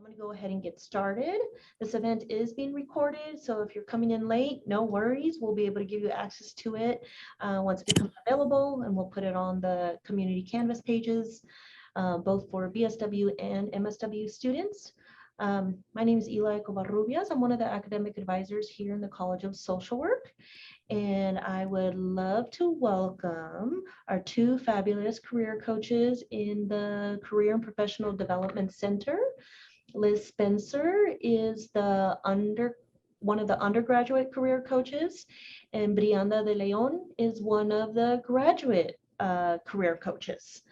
I'm going to go ahead and get started. This event is being recorded, so if you're coming in late, no worries. We'll be able to give you access to it once it becomes available, and we'll put it on the community Canvas pages, both for BSW and MSW students. My name is Eli Covarrubias. I'm one of the academic advisors here in the College of Social Work, and I would love to welcome our two fabulous career coaches in the Career and Professional Development Center. Liz Spencer is one of the undergraduate career coaches, and Brianda de Leon is one of the graduate career coaches.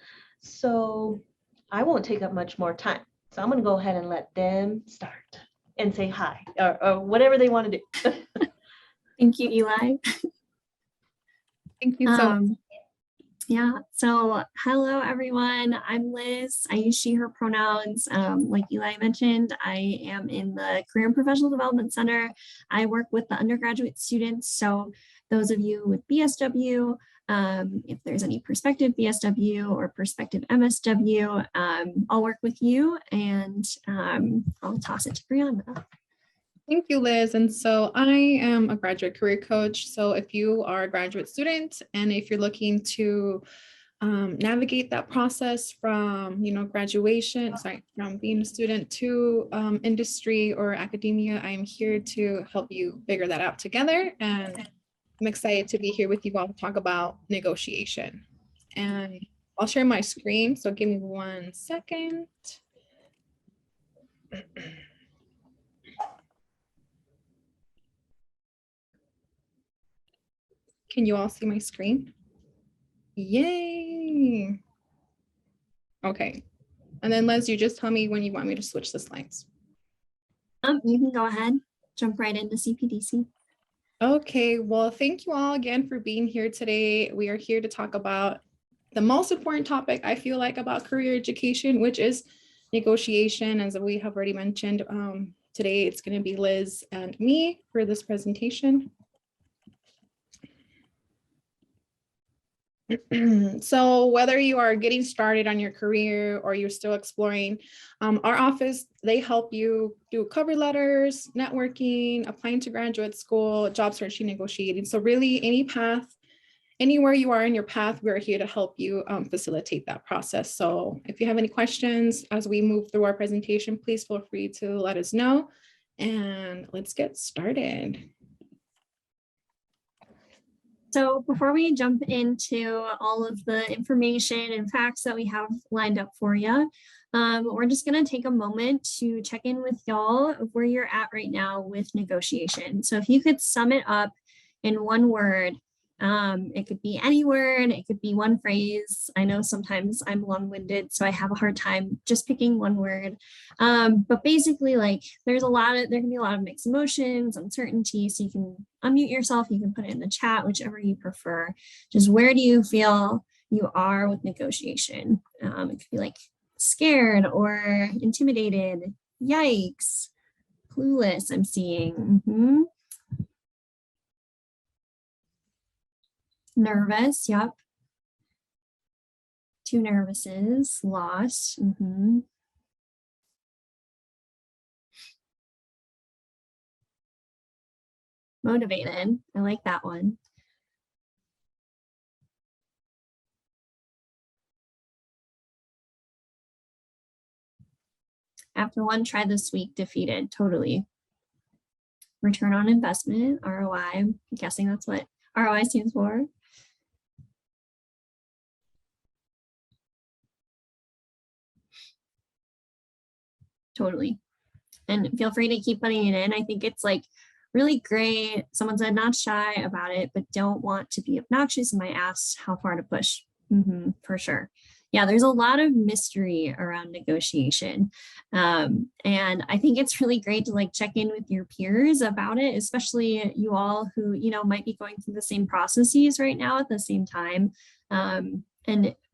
So I won't take up much more time. So I'm going to go ahead and let them start and say hi or whatever they want to do. Thank you, Eli. Thank you so much. Yeah, so hello everyone, I'm Liz. I use she, her pronouns. Like Eli mentioned, I am in the Career and Professional Development Center. I work with the undergraduate students. So those of you with BSW, if there's any prospective BSW or prospective MSW, I'll work with you, and I'll toss it to Brianna. Thank you, Liz. And so I am a graduate career coach. So if you are a graduate student and if you're looking to navigate that process from, graduation, from being a student to industry or academia, I'm here to help you figure that out together. And I'm excited to be here with you all to talk about negotiation. And I'll share my screen. So give me 1 second. Can you all see my screen? Yay. Okay. And then Liz, you just tell me when you want me to switch the slides. You can go ahead, jump right into CPDC. Okay, well, thank you all again for being here today. We are here to talk about the most important topic I feel like about career education, which is negotiation. As we have already mentioned, today it's going to be Liz and me for this presentation. So whether you are getting started on your career or you're still exploring, our office, they help you do cover letters, networking, applying to graduate school, job searching, negotiating. So really any path, anywhere you are in your path, we're here to help you facilitate that process. So if you have any questions as we move through our presentation, please feel free to let us know, and let's get started. So before we jump into all of the information and facts that we have lined up for you, we're just going to take a moment to check in with y'all of where you're at right now with negotiation. So if you could sum it up in one word, it could be any word, it could be one phrase. I know sometimes I'm long-winded, so I have a hard time just picking one word. But basically, like there can be a lot of mixed emotions, uncertainty. So you can unmute yourself, you can put it in the chat, whichever you prefer. Just where do you feel you are with negotiation? It could be like scared or intimidated, yikes, clueless, I'm seeing. Nervous, yep. 2 nervouses, lost. Motivated, I like that one. After one try this week, defeated, totally. Return on investment, ROI, I'm guessing that's what ROI stands for. Totally. And feel free to keep putting it in. I think it's like really great. Someone said not shy about it, but don't want to be obnoxious and might ask how far to push. For sure. Yeah, there's a lot of mystery around negotiation. And I think it's really great to like check in with your peers about it, especially you all who, might be going through the same processes right now at the same time. And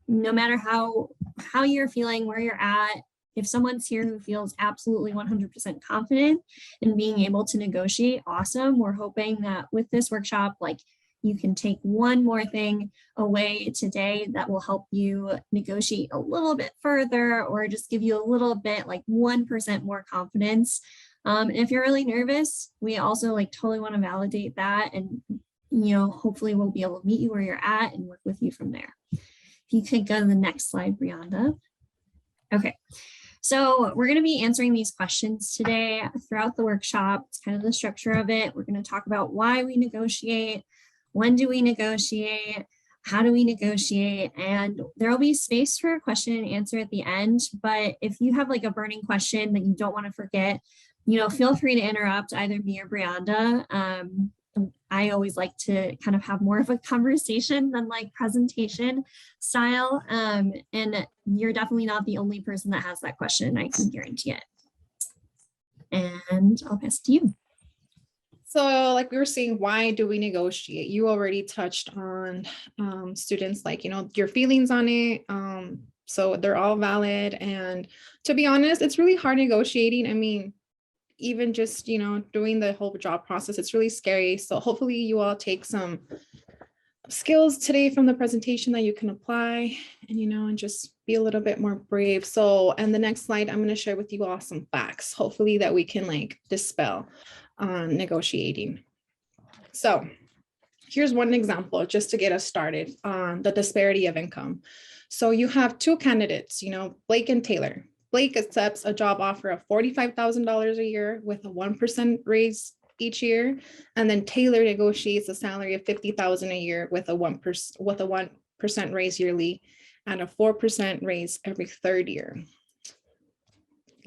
no matter how you're feeling, where you're at, if someone's here who feels absolutely 100% confident in being able to negotiate, awesome. We're hoping that with this workshop, like you can take one more thing away today that will help you negotiate a little bit further or just give you a little bit, like 1% more confidence. And if you're really nervous, we also like totally want to validate that, and hopefully we'll be able to meet you where you're at and work with you from there. If you could go to the next slide, Brianda. Okay, so we're going to be answering these questions today throughout the workshop. It's kind of the structure of it. We're going to talk about why we negotiate, when do we negotiate, how do we negotiate, and there will be space for a question and answer at the end. But if you have like a burning question that you don't want to forget, feel free to interrupt either me or Brianda. I always like to kind of have more of a conversation than like presentation style. And you're definitely not the only person that has that question. I can guarantee it. And I'll pass to you. So like we were saying, why do we negotiate? You already touched on students, like, your feelings on it. So they're all valid. And to be honest, it's really hard negotiating. I mean, even just, doing the whole job process, it's really scary. So hopefully you all take some skills today from the presentation that you can apply and, and just be a little bit more brave. So, and the next slide, I'm going to share with you all some facts, hopefully that we can like dispel on negotiating. So here's one example just to get us started on the disparity of income. So you have two candidates, Blake and Taylor. Blake accepts a job offer of $45,000 a year with a 1% raise each year. And then Taylor negotiates a salary of $50,000 a year with a 1% raise yearly and a 4% raise every third year.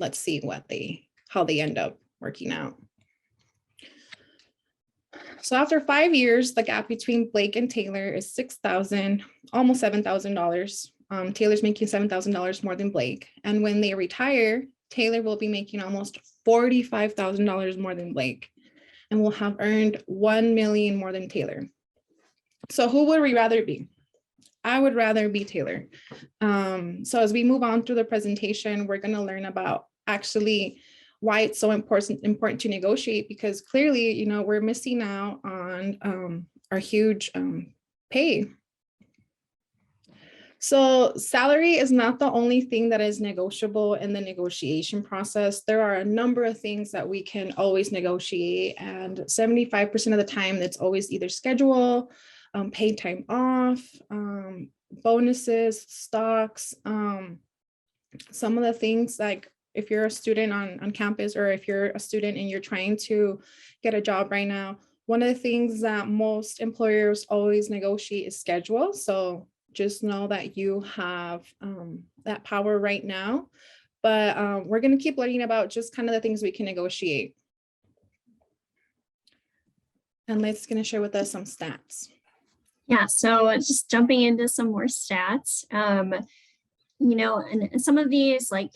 Let's see how they end up working out. So after 5 years, the gap between Blake and Taylor is $6,000, almost $7,000. Taylor's making $7,000 more than Blake. And when they retire, Taylor will be making almost $45,000 more than Blake and will have earned $1 million more than Taylor. So who would we rather be? I would rather be Taylor. So as we move on through the presentation, we're going to learn about actually why it's so important to negotiate, because clearly, we're missing out on our huge pay. So salary is not the only thing that is negotiable in the negotiation process. There are a number of things that we can always negotiate, and 75% of the time it's always either schedule, paid time off, bonuses, stocks. Some of the things, like if you're a student on campus, or if you're a student and you're trying to get a job right now, one of the things that most employers always negotiate is schedule. So just know that you have that power right now, but we're going to keep learning about just kind of the things we can negotiate. And Leith's going to share with us some stats. Yeah, so just jumping into some more stats, and some of these, like,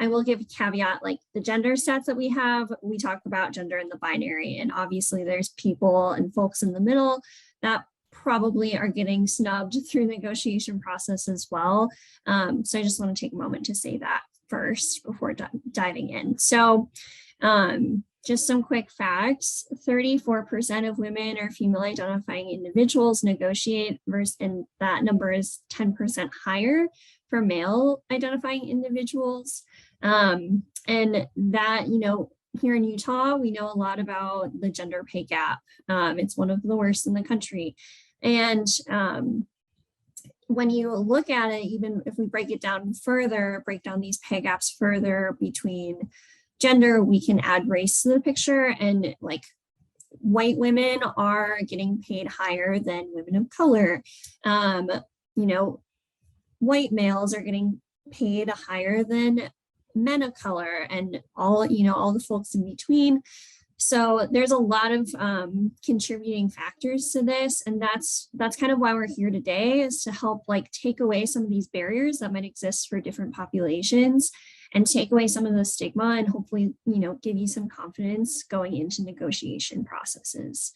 I will give a caveat, like the gender stats that we have, we talk about gender in the binary, and obviously there's people and folks in the middle that probably are getting snubbed through the negotiation process as well. So I just want to take a moment to say that first before diving in. So just some quick facts: 34% of women or female identifying individuals negotiate, and that number is 10% higher for male identifying individuals. And that, here in Utah, we know a lot about the gender pay gap. It's one of the worst in the country. And when you look at it, even if we break it down further, break down these pay gaps further between gender, we can add race to the picture. And like white women are getting paid higher than women of color. White males are getting paid higher than men of color, and all the folks in between. So there's a lot of contributing factors to this, and that's kind of why we're here today, is to help like take away some of these barriers that might exist for different populations, and take away some of the stigma, and hopefully give you some confidence going into negotiation processes.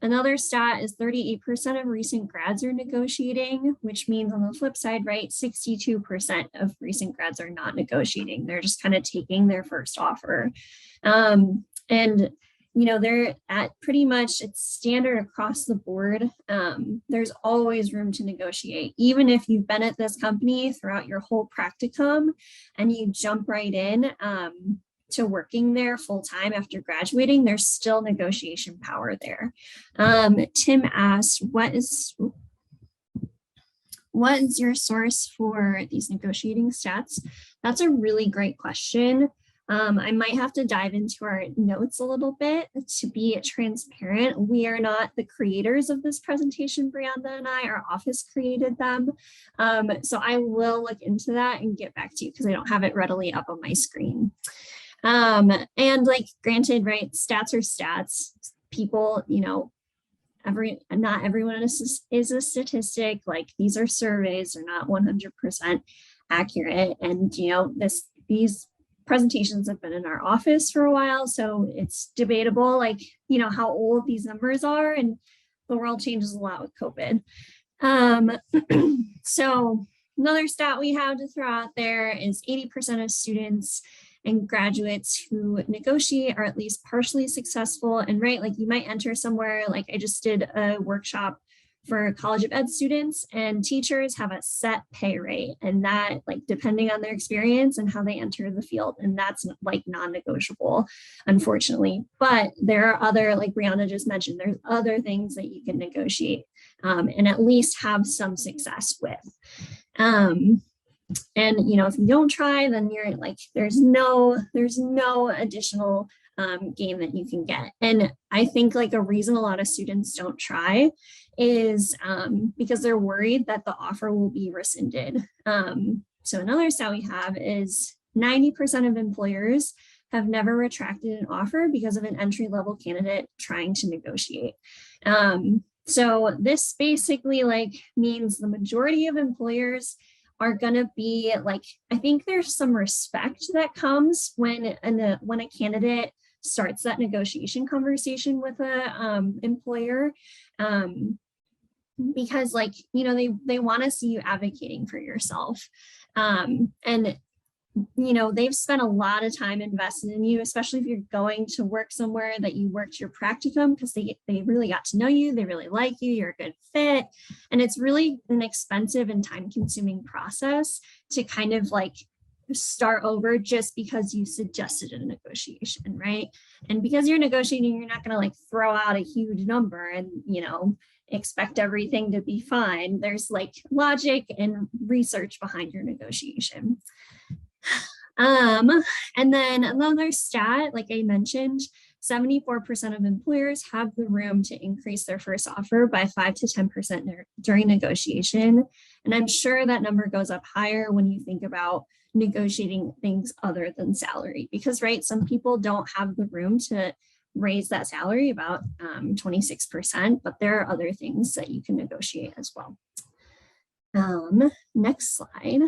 Another stat is 38% of recent grads are negotiating, which means on the flip side, right, 62% of recent grads are not negotiating. They're just kind of taking their first offer. And they're at pretty much, it's standard across the board. There's always room to negotiate. Even if you've been at this company throughout your whole practicum and you jump right in to working there full time after graduating, there's still negotiation power there. Tim asked, what is your source for these negotiating stats? That's a really great question. I might have to dive into our notes a little bit to be transparent. We are not the creators of this presentation, Brianda and I. Our office created them. So I will look into that and get back to you because I don't have it readily up on my screen. And like, granted, right, stats are stats. People, not everyone is a statistic. Like, these are surveys, they're not 100% accurate. And, these presentations have been in our office for a while, so it's debatable, like, how old these numbers are, and the world changes a lot with COVID. So another stat we have to throw out there is 80% of students and graduates who negotiate are at least partially successful. And right, like, you might enter somewhere, like I just did a workshop for College of Ed students, and teachers have a set pay rate, and that, like, depending on their experience and how they enter the field, and that's like non-negotiable, unfortunately. But there are other, like Brianna just mentioned, there's other things that you can negotiate and at least have some success with. And if you don't try, then you're like, there's no additional gain that you can get. And I think, like, a reason a lot of students don't try is because they're worried that the offer will be rescinded. So another stat we have is 90% of employers have never retracted an offer because of an entry-level candidate trying to negotiate. So this basically, like, means the majority of employers are going to be like, I think there's some respect that comes when a candidate starts that negotiation conversation with a employer, because, like, they want to see you advocating for yourself, and they've spent a lot of time invested in you, especially if you're going to work somewhere that you worked your practicum, because they really got to know you, they really like you, you're a good fit. And it's really an expensive and time-consuming process to kind of like start over just because you suggested a negotiation, right? And because you're negotiating, you're not going to like throw out a huge number and expect everything to be fine. There's like logic and research behind your negotiation. And then another stat, like I mentioned, 74% of employers have the room to increase their first offer by 5 to 10% during negotiation. And I'm sure that number goes up higher when you think about negotiating things other than salary, because, right, some people don't have the room to raise that salary about 26%, but there are other things that you can negotiate as well. Next slide.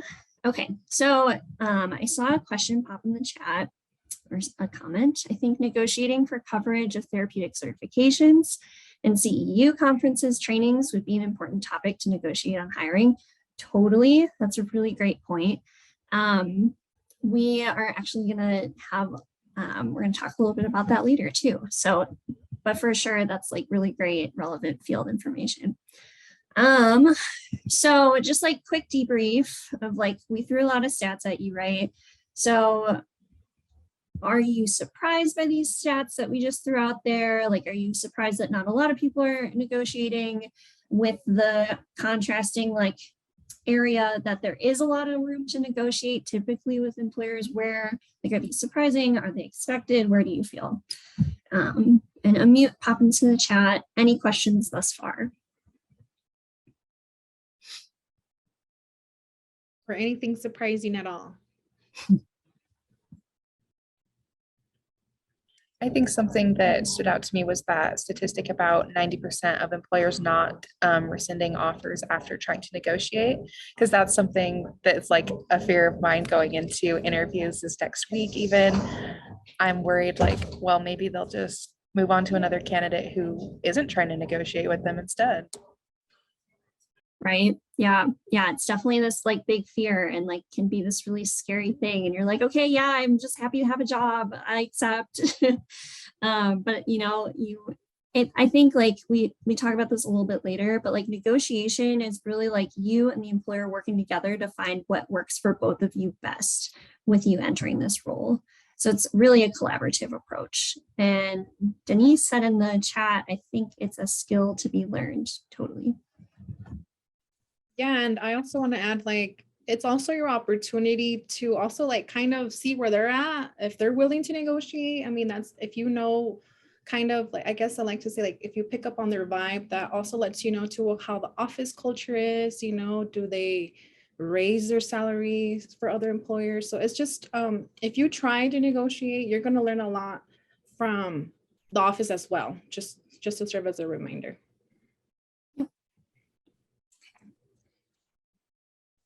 Okay, so I saw a question pop in the chat, or a comment. I think negotiating for coverage of therapeutic certifications and CEU conferences trainings would be an important topic to negotiate on hiring. Totally, that's a really great point. We are actually going to have, we're going to talk a little bit about that later too. So, but for sure, that's like really great, relevant field information. So just like quick debrief of like, we threw a lot of stats at you, right? So are you surprised by these stats that we just threw out there? Like, are you surprised that not a lot of people are negotiating, with the contrasting like area that there is a lot of room to negotiate typically with employers? Where, like, are these surprising? Are they expected? Where do you feel? And unmute, pop into the chat. Any questions thus far? Or anything surprising at all? I think something that stood out to me was that statistic about 90% of employers not rescinding offers after trying to negotiate, because that's something that's like a fear of mine going into interviews this next week. Even I'm worried, like, well, maybe they'll just move on to another candidate who isn't trying to negotiate with them instead. Right. Yeah. Yeah. It's definitely this like big fear and like can be this really scary thing. And you're like, okay, yeah, I'm just happy to have a job. I accept. But you know, I think like we talk about this a little bit later, but like negotiation is really like you and the employer working together to find what works for both of you best with you entering this role. So it's really a collaborative approach. And Denise said in the chat, I think it's a skill to be learned. Totally. Yeah, and I also want to add, like, it's also your opportunity to also like kind of see where they're at, if they're willing to negotiate. I mean, that's if you know, kind of like, I guess I like to say, like, if you pick up on their vibe, that also lets you know too how the office culture is, you know, do they raise their salaries for other employers? So it's just if you try to negotiate, you're going to learn a lot from the office as well, just to serve as a reminder.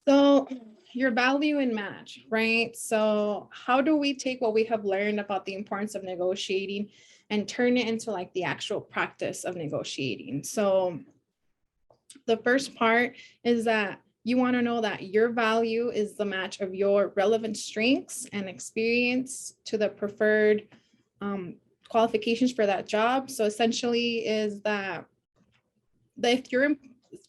So your value and match, right? So how do we take what we have learned about the importance of negotiating and turn it into like the actual practice of negotiating? So the first part is that you want to know that your value is the match of your relevant strengths and experience to the preferred qualifications for that job. So essentially is that if you're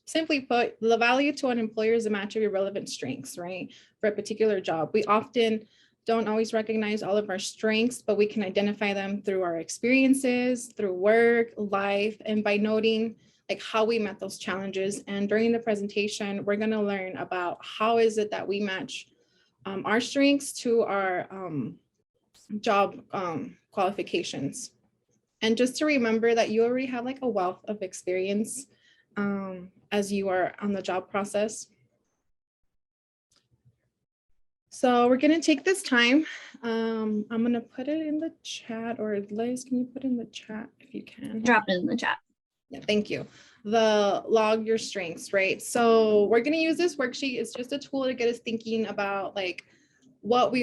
simply put, the value to an employer is a match of your relevant strengths, right? For a particular job. We often don't always recognize all of our strengths, but we can identify them through our experiences, through work, life, and by noting like how we met those challenges. And during the presentation, we're going to learn about how is it that we match our strengths to our job qualifications. And just to remember that you already have like a wealth of experience as you are on the job process. So we're going to take this time. I'm going to put it in the chat, or Liz, can you put in the chat if you can? Drop it in the chat. Yeah, thank you. The log your strengths, right? So we're going to use this worksheet. It's just a tool to get us thinking about like what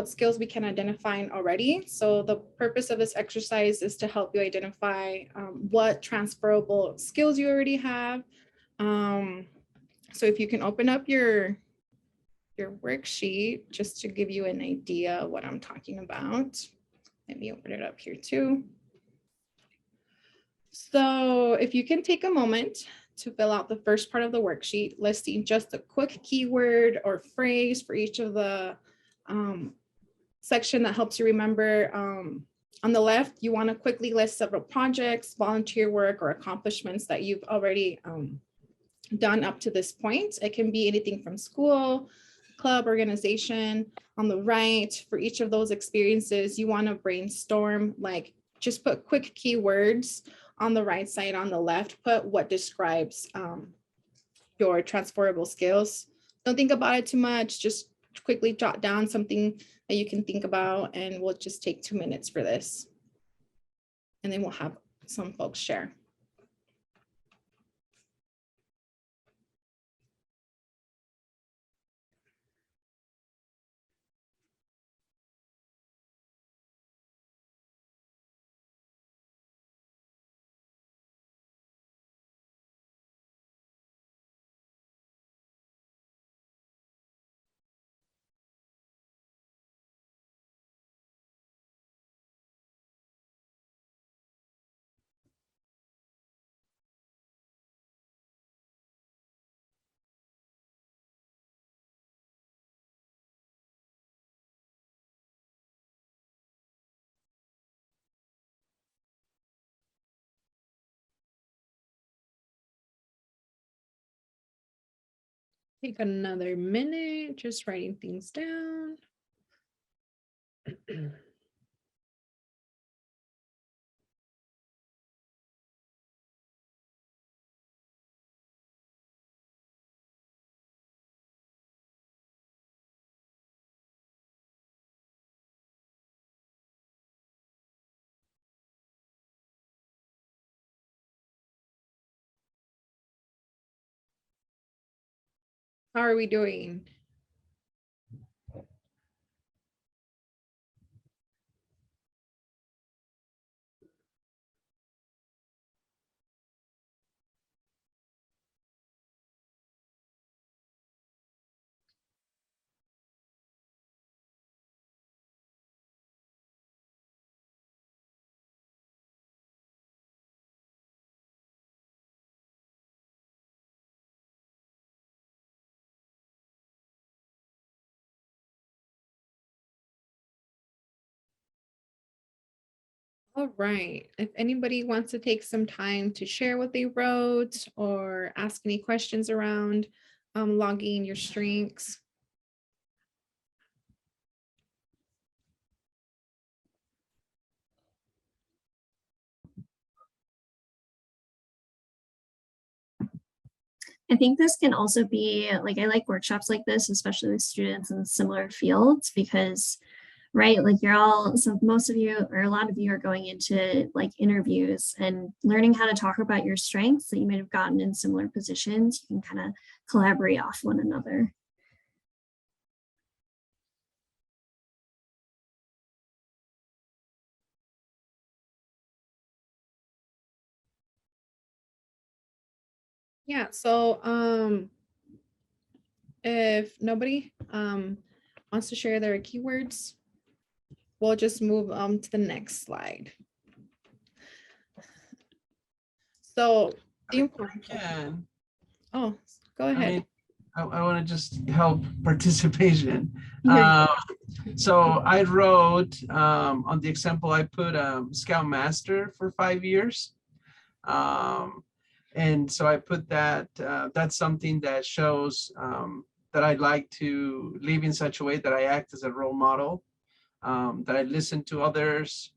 skills we can identify already. So the purpose of this exercise is to help you identify what transferable skills you already have. So if you can open up your worksheet, just to give you an idea of what I'm talking about. Let me open it up here too. So if you can take a moment to fill out the first part of the worksheet, listing just a quick keyword or phrase for each of the section that helps you remember. On the left, you want to quickly list several projects, volunteer work, or accomplishments that you've already done up to this point. It can be anything from school, club, organization. On the right, for each of those experiences, you want to brainstorm, like just put quick keywords. On the right side, on the left, put what describes your transferable skills. Don't think about it too much. Just quickly jot down something that you can think about, and we'll just take 2 minutes for this. And then we'll have some folks share. Take another minute, just writing things down. How are we doing? All right. If anybody wants to take some time to share what they wrote or ask any questions around logging your strengths. I think this can also be like, I like workshops like this, especially with students in similar fields, because, right, like you're all, so most of you or a lot of you are going into like interviews and learning how to talk about your strengths that you might have gotten in similar positions. You can kind of collaborate off one another. Yeah, so if nobody wants to share their keywords, we'll just move to the next slide. So the Can. oh, go I ahead. mean, I want to just help participation. Yeah. So I wrote on the example, I put Scoutmaster for 5 years. And so I put that, that's something that shows that I'd like to live in such a way that I act as a role model, that I listen to others,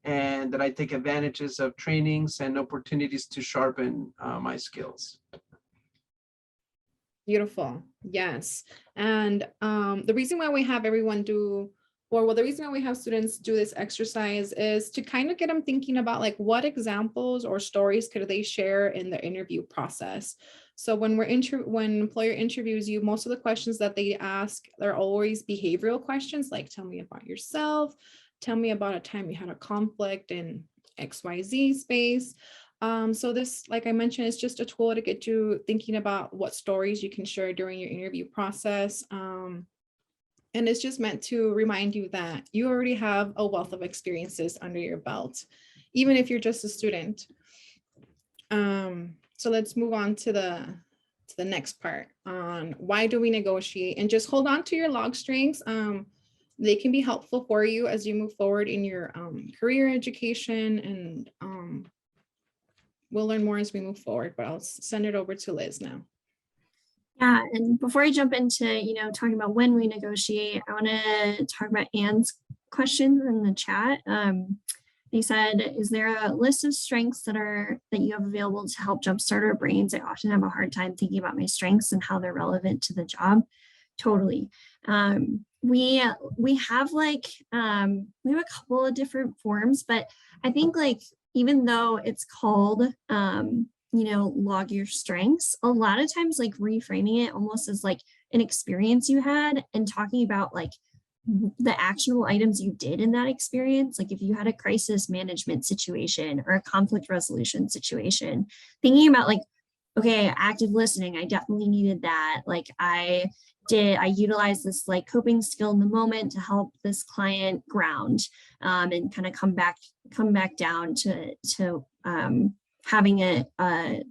and that I take advantages of trainings and opportunities to sharpen my skills. Beautiful. Yes. And the reason why we have everyone do, or well, the reason why we have students do this exercise is to kind of get them thinking about like what examples or stories could they share in the interview process. So when when employer interviews you, most of the questions that they ask, they're always behavioral questions, like tell me about yourself, tell me about a time you had a conflict in XYZ space. So this, like I mentioned, is just a tool to get you thinking about what stories you can share during your interview process. And it's just meant to remind you that you already have a wealth of experiences under your belt, even if you're just a student. So let's move on to the next part on why do we negotiate, and just hold on to your log strengths. They can be helpful for you as you move forward in your career education, and we'll learn more as we move forward, but I'll send it over to Liz now. Yeah, and before I jump into, talking about when we negotiate, I want to talk about Anne's question in the chat. They said, is there a list of strengths that you have available to help jumpstart our brains? I often have a hard time thinking about my strengths and how they're relevant to the job. Totally. We have we have a couple of different forms, but I think like, even though it's called, log your strengths, a lot of times like reframing it almost as like an experience you had and talking about like the actual items you did in that experience. Like if you had a crisis management situation or a conflict resolution situation, thinking about like, okay, active listening, I definitely needed that. Like I utilized this like coping skill in the moment to help this client ground and kind of come back down to having a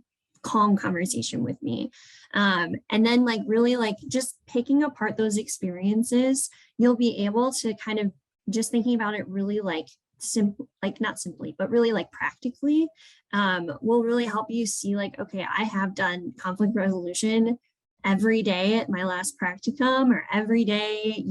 calm conversation with me. And then like really like just picking apart those experiences, you'll be able to kind of just thinking about it really like simple, like not simply, but really like practically will really help you see like, okay, I have done conflict resolution every day at my last practicum or every day,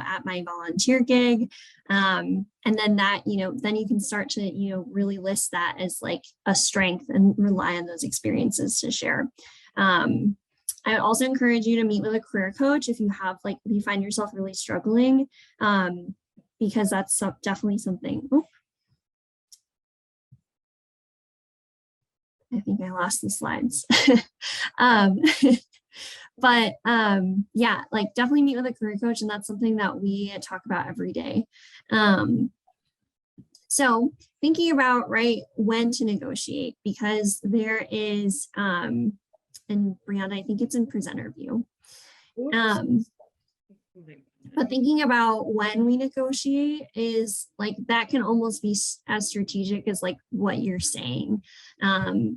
at my volunteer gig. And then that, then you can start to, really list that as like a strength and rely on those experiences to share. I would also encourage you to meet with a career coach if you have if you find yourself really struggling, because that's definitely something. Oh, I think I lost the slides. But yeah, like definitely meet with a career coach, and that's something that we talk about every day. So thinking about when to negotiate, because there is and Brianna, I think it's in presenter view. But thinking about when we negotiate is like that can almost be as strategic as like what you're saying.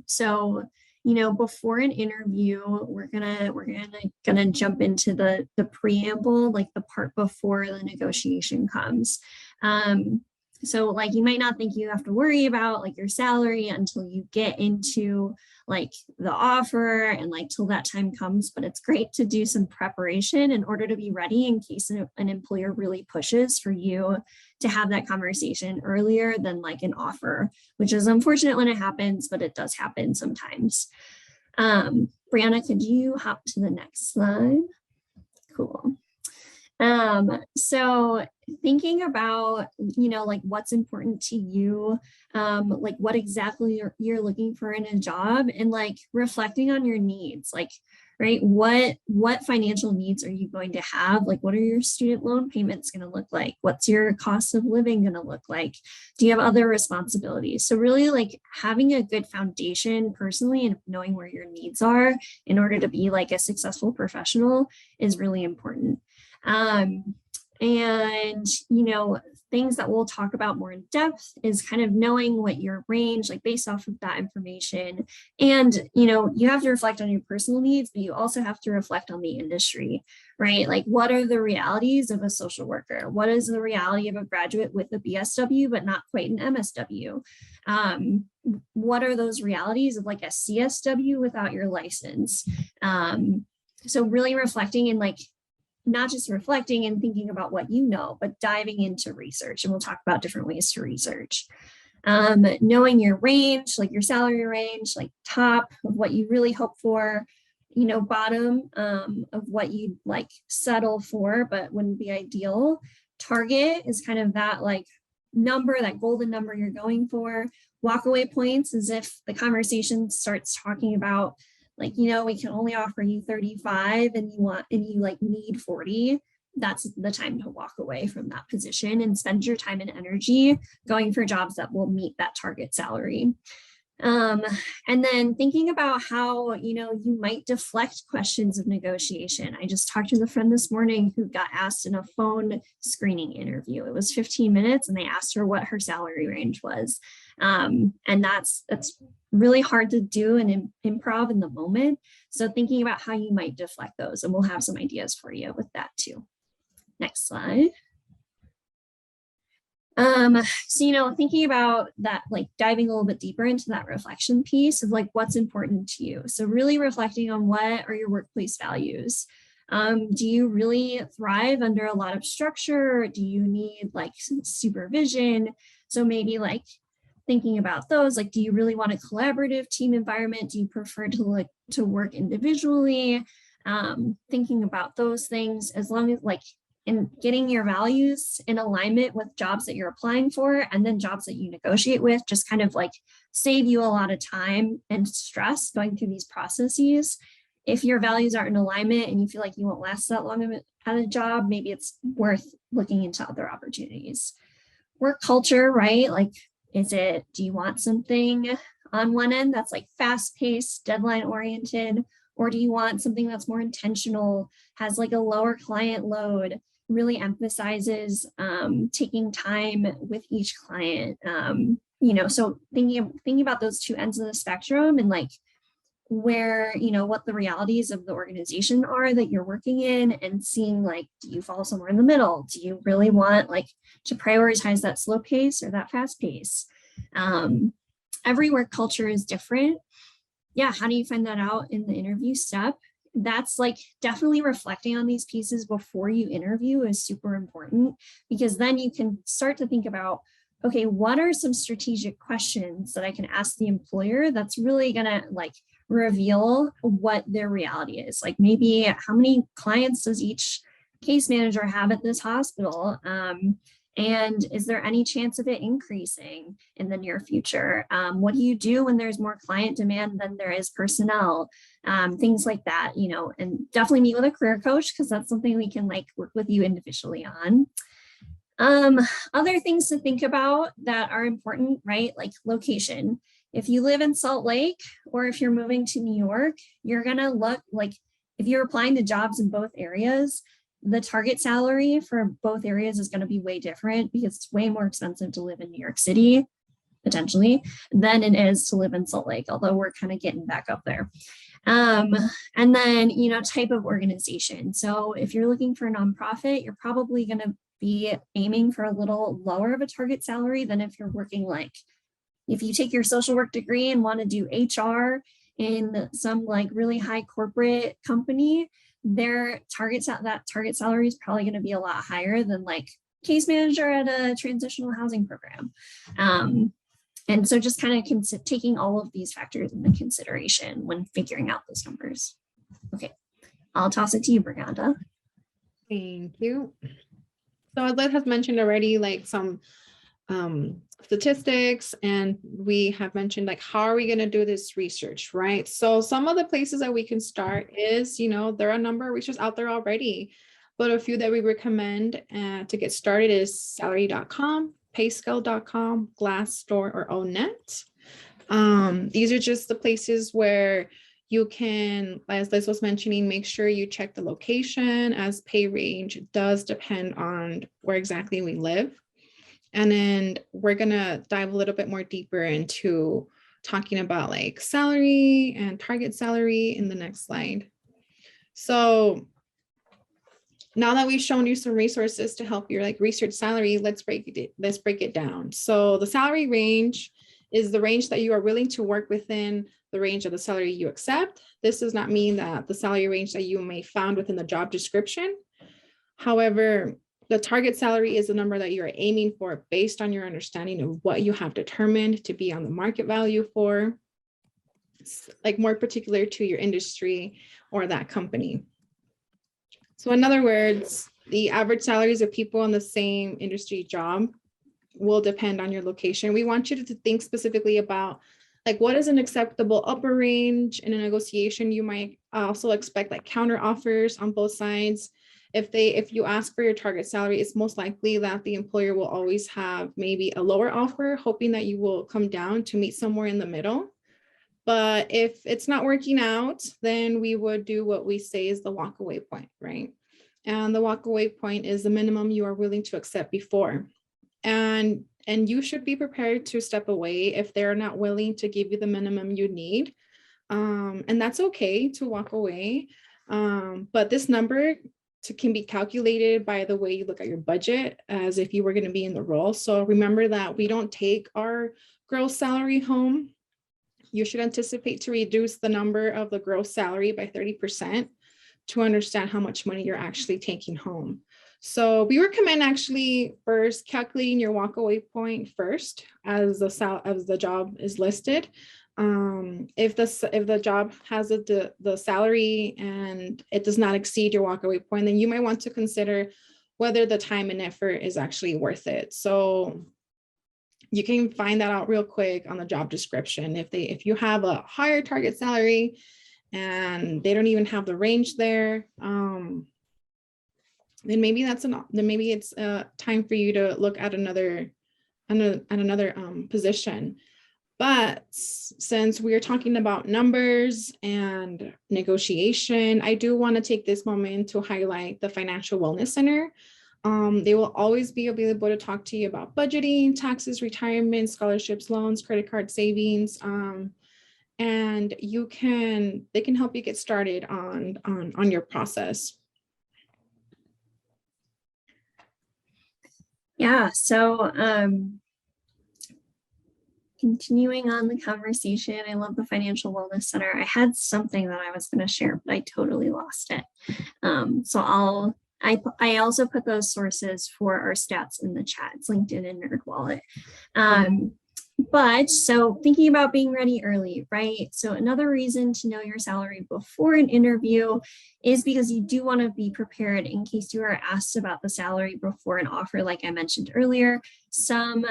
So before an interview, we're gonna jump into the preamble, like the part before the negotiation comes. So like you might not think you have to worry about like your salary until you get into like the offer and like till that time comes, but it's great to do some preparation in order to be ready in case an employer really pushes for you to have that conversation earlier than like an offer, which is unfortunate when it happens, but it does happen sometimes. Brianna, could you hop to the next slide? Cool. So thinking about, you know, like what's important to you, like what exactly you're looking for in a job, and like reflecting on your needs, like, right, what financial needs are you going to have? Like, what are your student loan payments going to look like? What's your cost of living going to look like? Do you have other responsibilities? So really like having a good foundation personally and knowing where your needs are in order to be like a successful professional is really important. And, you know, things that we'll talk about more in depth is kind of knowing what your range, like based off of that information. And, you know, you have to reflect on your personal needs, but you also have to reflect on the industry, right? Like what are the realities of a social worker? What is the reality of a graduate with a BSW, but not quite an MSW? What are those realities of like a CSW without your license? So really reflecting and like, not just reflecting and thinking about what you know, but diving into research. And we'll talk about different ways to research. Knowing your range, like your salary range, like top of what you really hope for, you know, bottom of what you'd like settle for, but wouldn't be ideal. Target is kind of that like number, that golden number you're going for. Walkaway points is if the conversation starts talking about like, you know, we can only offer you 35 and you like need 40. That's the time to walk away from that position and spend your time and energy going for jobs that will meet that target salary. And then thinking about how, you know, you might deflect questions of negotiation. I just talked to a friend this morning who got asked in a phone screening interview. It was 15 minutes and they asked her what her salary range was. And that's really hard to do and improv in the moment. So thinking about how you might deflect those, and we'll have some ideas for you with that too. Next slide. So, you know, thinking about that, like diving a little bit deeper into that reflection piece of like what's important to you. So really reflecting on what are your workplace values. Do you really thrive under a lot of structure? Do you need like supervision? So maybe like thinking about those, like, do you really want a collaborative team environment? Do you prefer to work individually? Thinking about those things, as long as like in getting your values in alignment with jobs that you're applying for and then jobs that you negotiate with, just kind of like save you a lot of time and stress going through these processes. If your values aren't in alignment and you feel like you won't last that long at a job, maybe it's worth looking into other opportunities. Work culture, right? Like, do you want something on one end that's like fast-paced, deadline-oriented, or do you want something that's more intentional, has like a lower client load, really emphasizes taking time with each client? You know, so thinking about those two ends of the spectrum and like where, you know, what the realities of the organization are that you're working in, and seeing like, do you fall somewhere in the middle? Do you really want like to prioritize that slow pace or that fast pace? Every work culture is different. Yeah, how do you find that out in the interview step? That's like definitely reflecting on these pieces before you interview is super important, because then you can start to think about, okay, what are some strategic questions that I can ask the employer that's really gonna like reveal what their reality is. Like maybe how many clients does each case manager have at this hospital? And is there any chance of it increasing in the near future? What do you do when there's more client demand than there is personnel? Things like that, you know, and definitely meet with a career coach, because that's something we can like work with you individually on. Other things to think about that are important, right? Like location. If you live in Salt Lake, or if you're moving to New York, you're gonna look like, if you're applying to jobs in both areas, the target salary for both areas is going to be way different, because it's way more expensive to live in New York City, potentially, than it is to live in Salt Lake, although we're kind of getting back up there. And then, you know, type of organization. So if you're looking for a nonprofit, you're probably going to be aiming for a little lower of a target salary than if you're working like, if you take your social work degree and want to do HR in some like really high corporate company, that target salary is probably going to be a lot higher than like case manager at a transitional housing program. And so just kind of taking all of these factors into consideration when figuring out those numbers. Okay, I'll toss it to you, Brianda. Thank you. So as Liz has mentioned already, like some statistics, and we have mentioned like, how are we going to do this research, right? So some of the places that we can start is, you know, there are a number of research out there already, but a few that we recommend to get started is salary.com, payscale.com, Glassdoor, or ONET. These are just the places where you can, as Liz was mentioning, make sure you check the location, as pay range does depend on where exactly we live. And then we're going to dive a little bit more deeper into talking about like salary and target salary in the next slide. So now that we've shown you some resources to help your like research salary, let's break it down. So the salary range is the range that you are willing to work within the range of the salary you accept. This does not mean that the salary range that you may found within the job description. However, the target salary is the number that you're aiming for based on your understanding of what you have determined to be on the market value for, like more particular to your industry or that company. So in other words, the average salaries of people in the same industry job will depend on your location. We want you to think specifically about like, what is an acceptable upper range in a negotiation? You might also expect like counter offers on both sides. If you ask for your target salary, it's most likely that the employer will always have maybe a lower offer, hoping that you will come down to meet somewhere in the middle. But if it's not working out, then we would do what we say is the walkaway point, right? And the walkaway point is the minimum you are willing to accept before. And you should be prepared to step away if they're not willing to give you the minimum you need. And that's okay to walk away. But this number can be calculated by the way you look at your budget as if you were going to be in the role. So remember that we don't take our gross salary home. You should anticipate to reduce the number of the gross salary by 30% to understand how much money you're actually taking home. So we recommend actually first calculating your walkaway point first as the job is listed. If the job has the salary and it does not exceed your walkaway point, then you might want to consider whether the time and effort is actually worth it. So you can find that out real quick on the job description. If you have a higher target salary and they don't even have the range there, then maybe it's time for you to look at another position. But since we're talking about numbers and negotiation, I do want to take this moment to highlight the Financial Wellness Center. They will always be available to talk to you about budgeting, taxes, retirement, scholarships, loans, credit card savings, and they can help you get started on your process. Yeah, so continuing on the conversation, I love the Financial Wellness Center. I had something that I was going to share, but I totally lost it. So I also put those sources for our stats in the chat. It's LinkedIn and NerdWallet. But so thinking about being ready early, right? So another reason to know your salary before an interview is because you do want to be prepared in case you are asked about the salary before an offer, like I mentioned earlier. Some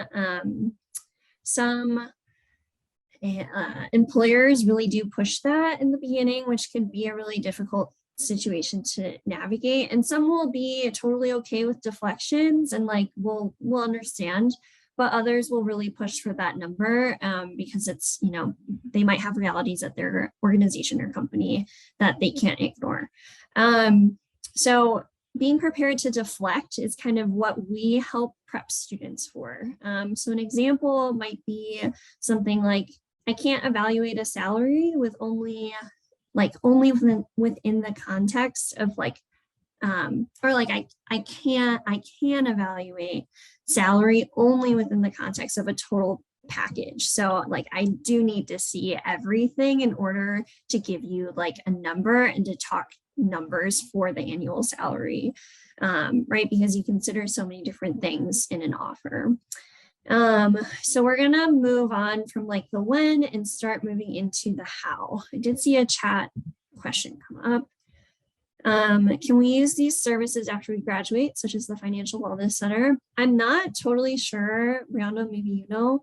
employers really do push that in the beginning, which can be a really difficult situation to navigate. And some will be totally okay with deflections and like we'll understand. But others will really push for that number because it's, they might have realities at their organization or company that they can't ignore. So being prepared to deflect is kind of what we help prep students for. So an example might be something like, I can't evaluate a salary with only within the context of like or like I can evaluate salary only within the context of a total package. So like I do need to see everything in order to give you like a number and to talk numbers for the annual salary, right? Because you consider so many different things in an offer. So we're gonna move on from like the when and start moving into the how. I did see a chat question come up. Can we use these services after we graduate, such as the Financial Wellness Center? I'm not totally sure, Brianna, maybe you know.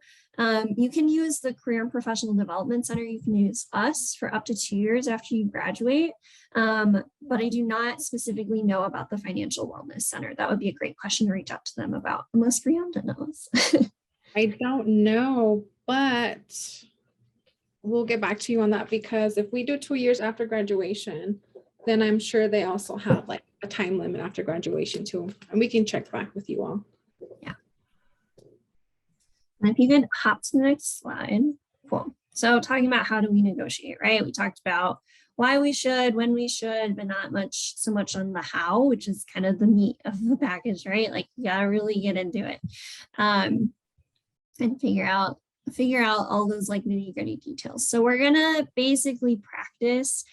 You can use the Career and Professional Development Center. You can use us for up to 2 years after you graduate. But I do not specifically know about the Financial Wellness Center. That would be a great question to reach out to them about, unless Brianna knows. I don't know, but we'll get back to you on that, because if we do 2 years after graduation, then I'm sure they also have like a time limit after graduation too. And we can check back with you all. Yeah. And if you could hop to the next slide. Cool. So talking about how do we negotiate, right? We talked about why we should, when we should, but not so much on the how, which is kind of the meat of the package, right? Like you gotta really get into it. And figure out all those like nitty-gritty details. So we're gonna basically practice.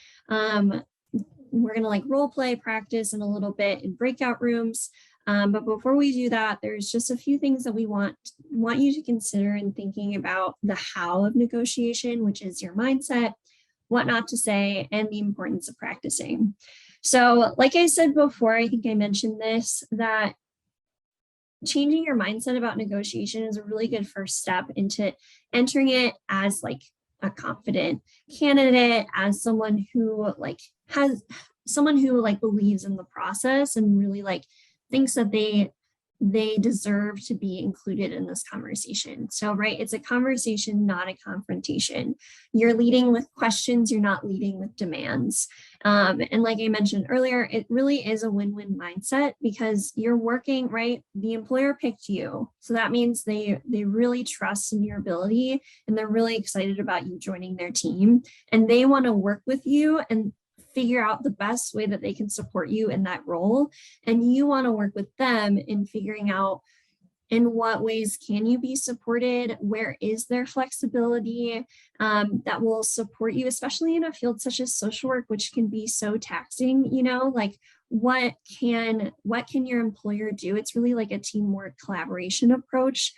We're gonna like role play practice in a little bit in breakout rooms. But before we do that, there's just a few things that we want you to consider in thinking about the how of negotiation, which is your mindset, what not to say, and the importance of practicing. So like I said before, I think I mentioned this, that changing your mindset about negotiation is a really good first step into entering it as like a confident candidate, as someone who believes in the process and really like thinks that they deserve to be included in this conversation. So, right, it's a conversation, not a confrontation. You're leading with questions, you're not leading with demands. And like I mentioned earlier, it really is a win-win mindset, because you're working, right? The employer picked you. So that means they really trust in your ability, and they're really excited about you joining their team, and they want to work with you and figure out the best way that they can support you in that role. And you want to work with them in figuring out in what ways can you be supported, where is there flexibility that will support you, especially in a field such as social work, which can be so taxing, you know, like what can your employer do? It's really like a teamwork collaboration approach.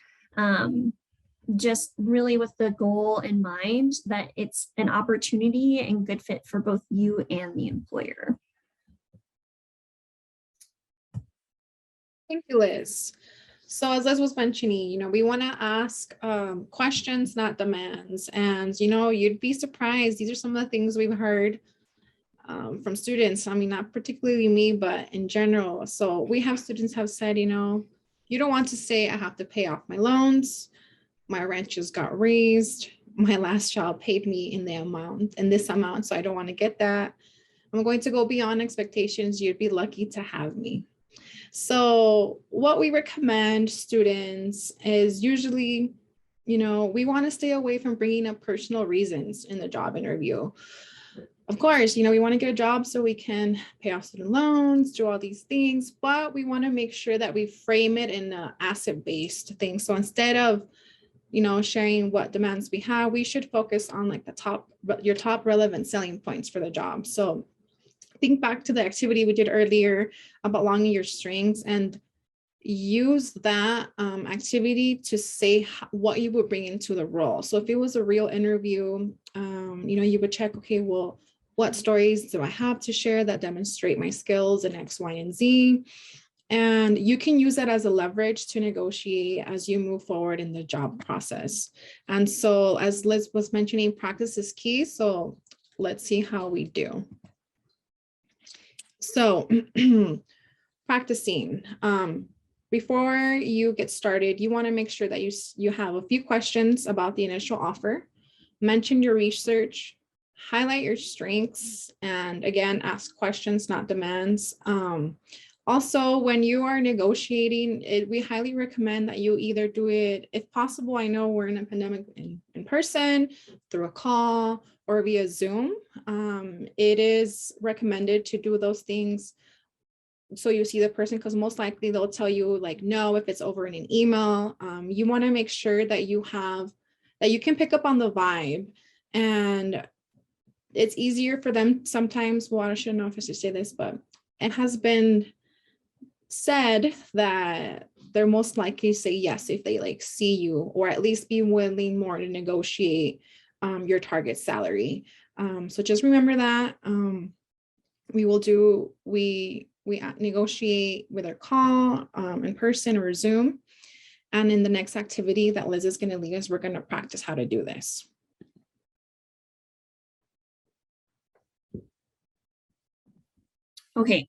Just really with the goal in mind that it's an opportunity and good fit for both you and the employer. Thank you, Liz. So as Liz was mentioning, you know, we want to ask questions, not demands. And, you know, you'd be surprised. These are some of the things we've heard from students. I mean, not particularly me, but in general. So we have students have said, you know, you don't want to say I have to pay off my loans. My rent just got raised. My last job paid me in this amount. So I don't want to get that. I'm going to go beyond expectations. You'd be lucky to have me. So what we recommend students is usually, you know, we want to stay away from bringing up personal reasons in the job interview. Of course, you know, we want to get a job so we can pay off student loans, do all these things, but we want to make sure that we frame it in an asset-based thing. So instead of, you know, sharing what demands we have, we should focus on like your top relevant selling points for the job. So think back to the activity we did earlier about longing your strengths, and use that activity to say what you would bring into the role. So if it was a real interview, you know, you would check, okay, well, what stories do I have to share that demonstrate my skills in X, Y, and Z? And you can use that as a leverage to negotiate as you move forward in the job process. And so as Liz was mentioning, practice is key. So let's see how we do. So practicing. Before you get started, you want to make sure that you have a few questions about the initial offer, mention your research, highlight your strengths, and again, ask questions, not demands. Also, when you are negotiating, we highly recommend that you either do it, if possible, I know we're in a pandemic, in person, through a call, or via Zoom. It is recommended to do those things so you see the person, because most likely they'll tell you like no if it's over in an email. You want to make sure that you can pick up on the vibe, and it's easier for them sometimes. Well, I shouldn't know if I should say this, but it has been said that they're most likely to say yes if they like see you, or at least be willing more to negotiate your target salary. So just remember that. We negotiate with our call, in person or Zoom. And in the next activity that Liz is going to lead us, we're going to practice how to do this. Okay,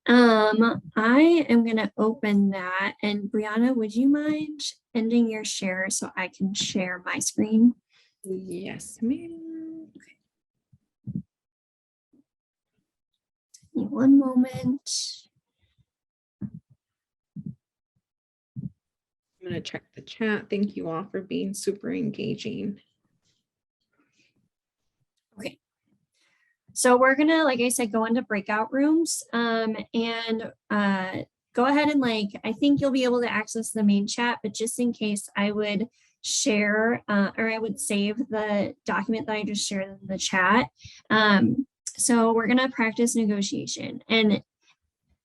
I am gonna open that, and Brianna, would you mind ending your share so I can share my screen? Yes, ma'am. Give me one moment. I'm going to check the chat. Thank you all for being super engaging. Okay. So we're gonna, like I said, go into breakout rooms, and go ahead and I think you'll be able to access the main chat, but just in case, I would share or I would save the document that I just shared in the chat. So we're gonna practice negotiation, and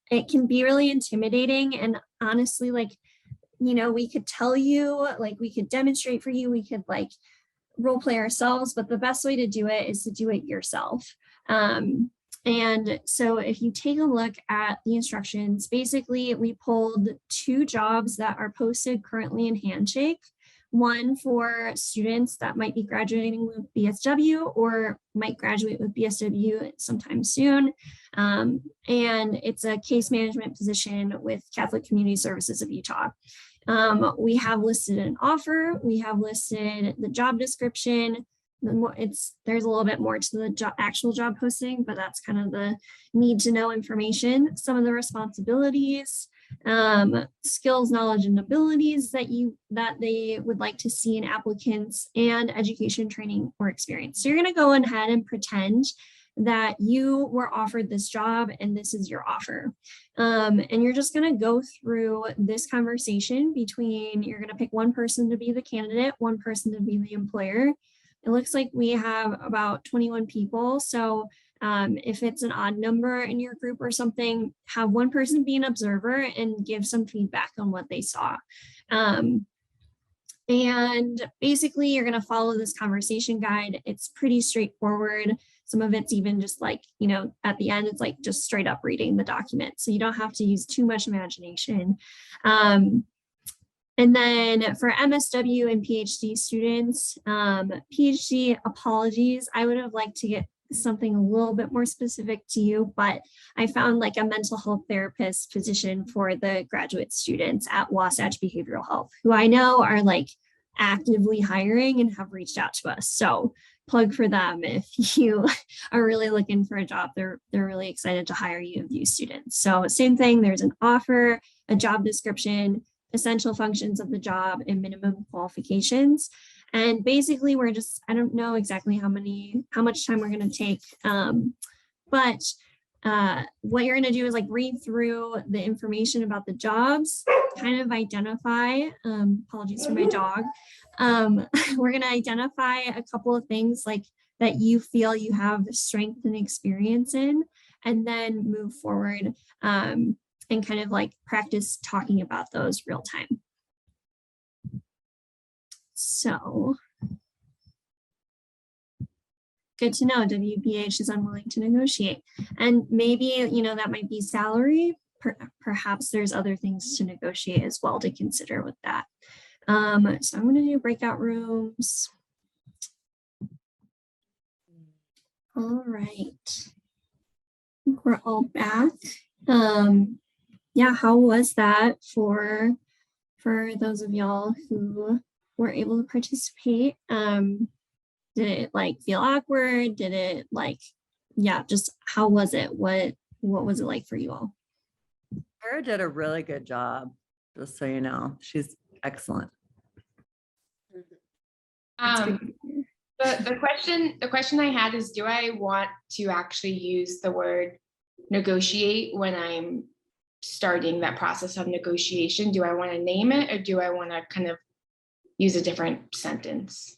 it can be really intimidating. And honestly, we could tell you, we could demonstrate for you, we could role play ourselves, but the best way to do it is to do it yourself. And so if you take a look at the instructions, basically we pulled 2 jobs that are posted currently in Handshake, one for students that might be graduating with BSW or might graduate with BSW sometime soon. And it's a case management position with Catholic Community Services of Utah. We have listed an offer, we have listed the job description. There's a little bit more to the actual job posting, but that's kind of the need to know information. Some of the responsibilities, skills, knowledge, and abilities that they would like to see in applicants, and education, training, or experience. So you're going to go ahead and pretend that you were offered this job and this is your offer. And you're just going to go through this conversation you're going to pick one person to be the candidate, one person to be the employer. It looks like we have about 21 people. So if it's an odd number in your group or something, have one person be an observer and give some feedback on what they saw. And basically you're going to follow this conversation guide. It's pretty straightforward. Some of it's even just at the end, it's just straight up reading the document. So you don't have to use too much imagination. And then for MSW and PhD students, PhD, apologies, I would have liked to get something a little bit more specific to you, but I found a mental health therapist position for the graduate students at Wasatch Behavioral Health, who I know are actively hiring and have reached out to us. So plug for them if you are really looking for a job. They're really excited to hire U of U students. So same thing, there's an offer, a job description, essential functions of the job, and minimum qualifications. And basically I don't know exactly how much time we're going to take, but what you're going to do is read through the information about the jobs, kind of identify, apologies for my dog. We're going to identify a couple of things that you feel you have strength and experience in, and then move forward and kind of practice talking about those real time. So good to know WBH is unwilling to negotiate. And maybe, that might be salary. Perhaps there's other things to negotiate as well to consider with that. So I'm going to do breakout rooms. All right. We're all back. Yeah, how was that for those of y'all who were able to participate? Did it feel awkward? Did it just how was it? What was it like for you all? Sarah did a really good job, just so you know. She's excellent. The question I had is, do I want to actually use the word negotiate when I'm starting that process of negotiation? Do I want to name it, or do I want to kind of use a different sentence?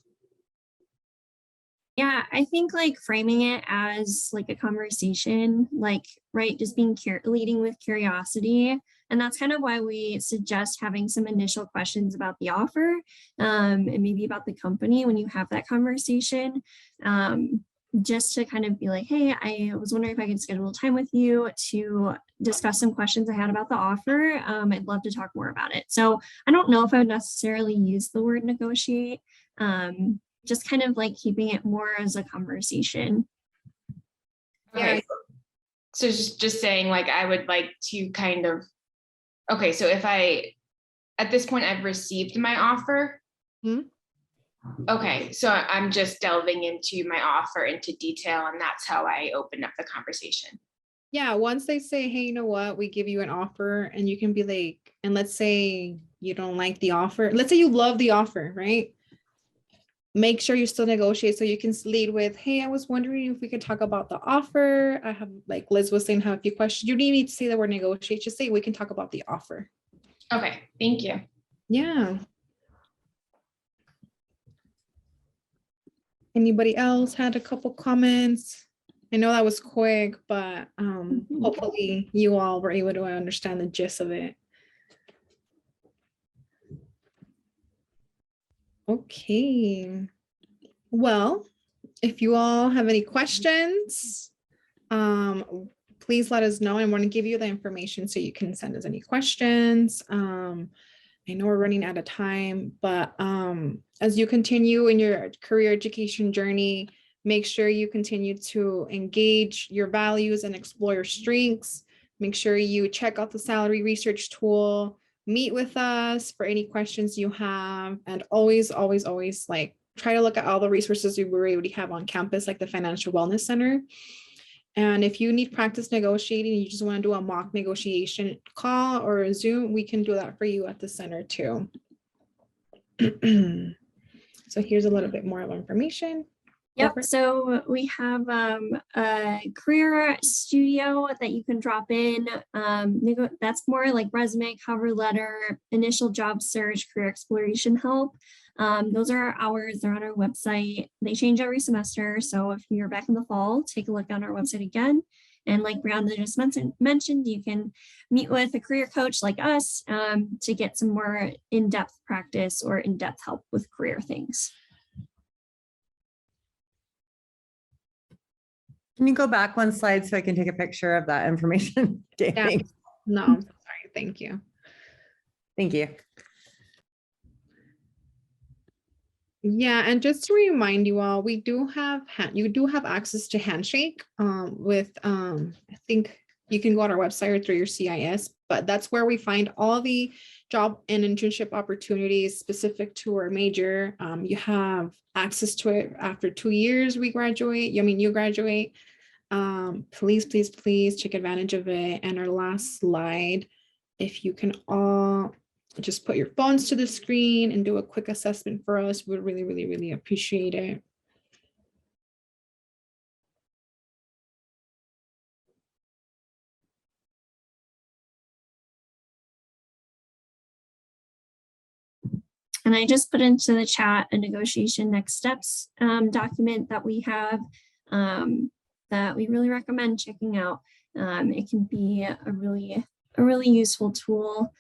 Yeah, I think like framing it as like a conversation, like, right, just being leading with curiosity. And that's kind of why we suggest having some initial questions about the offer, and maybe about the company when you have that conversation. Just to kind of be like, hey, I was wondering if I could schedule time with you to discuss some questions I had about the offer. I'd love to talk more about it. So I don't know if I would necessarily use the word negotiate. Just kind of like keeping it more as a conversation. Okay. So just saying, like, I would like to kind of, okay, so if at this point I've received my offer. Okay, so I'm just delving into my offer into detail, and that's how I open up the conversation. Yeah, once they say, hey, you know what, we give you an offer, and you can be like, and let's say you don't like the offer. Let's say you love the offer, right? Make sure you still negotiate, so you can lead with, hey, I was wondering if we could talk about the offer. I have, like Liz was saying, have a few questions. You don't need to say the word negotiate, just say we can talk about the offer. Okay, thank you. Yeah. Anybody else had a couple comments? I know that was quick, but hopefully you all were able to understand the gist of it. Okay. Well, if you all have any questions, please let us know. I want to give you the information so you can send us any questions. I know we're running out of time, but as you continue in your career education journey, make sure you continue to engage your values and explore your strengths. Make sure you check out the salary research tool, meet with us for any questions you have, and always, always, always like try to look at all the resources we already have on campus, like the Financial Wellness Center. And if you need practice negotiating, you just want to do a mock negotiation call or a Zoom, we can do that for you at the center too. So here's a little bit more of information. Yep, so we have a career studio that you can drop in. That's more like resume, cover letter, initial job search, career exploration help. Those are our hours, they're on our website. They change every semester. So if you're back in the fall, take a look on our website again. And like Brianna just mentioned, you can meet with a career coach like us to get some more in-depth practice or in-depth help with career things. Can you go back one slide so I can take a picture of that information? Yeah. No, I'm sorry. Thank you. Thank you. Yeah, and just to remind you all, we do have you do have access to Handshake with I think you can go on our website or through your CIS, but that's where we find all the job and internship opportunities specific to our major. You have access to it after 2 years we graduate. You graduate. Please, please, please take advantage of it. And our last slide, if you can all just put your phones to the screen and do a quick assessment for us, we'd really, really, really appreciate it. And I just put into the chat a negotiation next steps document that we have that we really recommend checking out. It can be a really useful tool.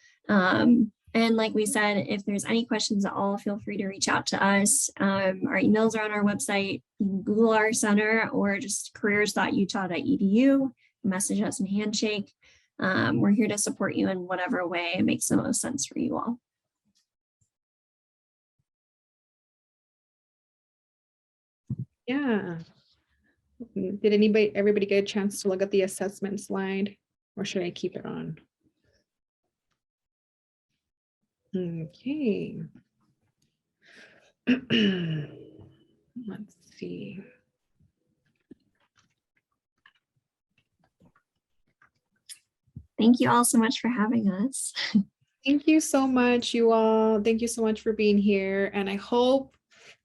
And like we said, if there's any questions at all, feel free to reach out to us. Our emails are on our website. You can Google our center or just careers.utah.edu, message us in Handshake. We're here to support you in whatever way makes the most sense for you all. Yeah. Did everybody get a chance to look at the assessment slide, or should I keep it on? Okay. Let's see. Thank you all so much for having us. Thank you so much, you all. Thank you so much for being here. And I hope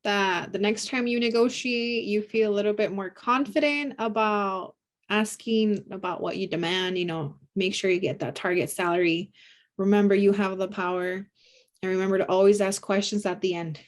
that the next time you negotiate, you feel a little bit more confident about asking about what you demand, make sure you get that target salary. Remember, you have the power, and remember to always ask questions at the end.